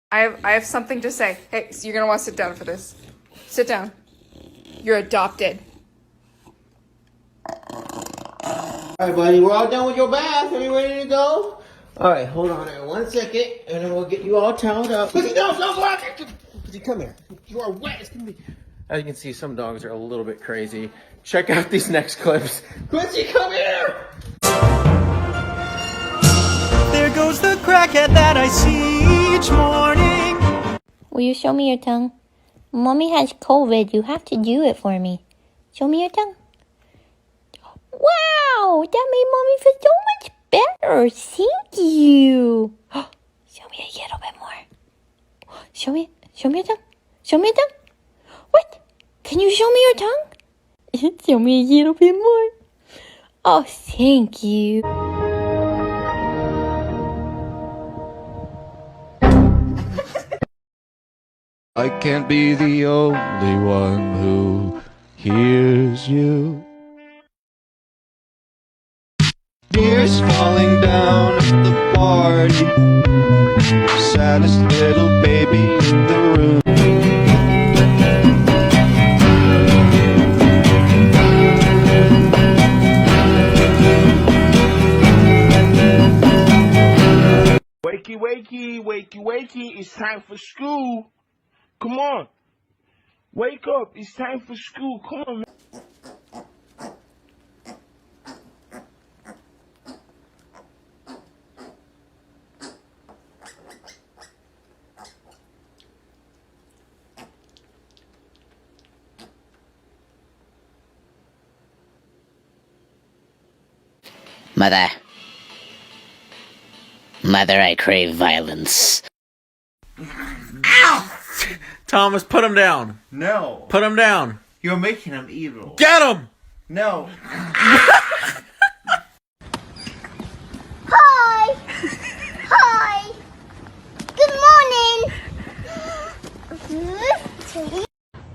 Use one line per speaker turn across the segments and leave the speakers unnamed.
I have something to say. Hey, so you're gonna want to sit down for this. Sit down. You're adopted.
Alright, buddy, we're all done with your bath. Are you ready to go? Alright, hold on there 1 second, and then we'll get you all toweled up. Pussy, no, Pussy, come here. You are wet. It's gonna be... As you can see, some dogs are a little bit crazy. Check out these next clips. Pussy, come here!
There goes the crackhead that I see each morning.
Will you show me your tongue? Mommy has COVID. You have to do it for me. Show me your tongue. Wow, that made Mommy feel so much better. Thank you. Show me a little bit more. Show me your tongue. Show me your tongue. What? Can you show me your tongue? Show me a little bit more. Oh, thank you.
I can't be the only one who hears you. Tears falling down at the party. Saddest little baby in the room.
Wakey, wakey, wakey, wakey, it's time for school. Come on. Wake up, it's time for school. Come on, man.
Mother, I crave violence.
Ow!
Thomas, put him down.
No.
Put him down.
You're making him evil.
Get him!
No.
Hi! Hi! Good morning!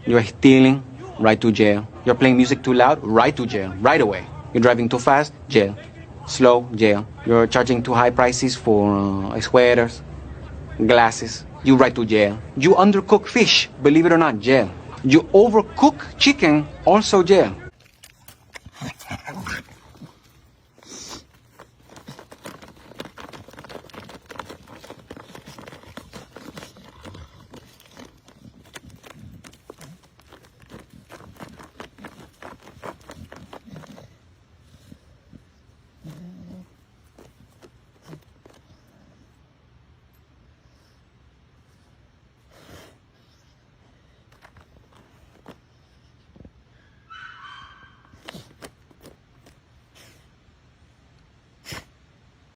You're stealing, right to jail. You're playing music too loud, right to jail, right away. You're driving too fast, jail. Slow, jail. You're charging too high prices for sweaters, glasses. You right to jail. You undercook fish, believe it or not, jail. You overcook chicken, also jail.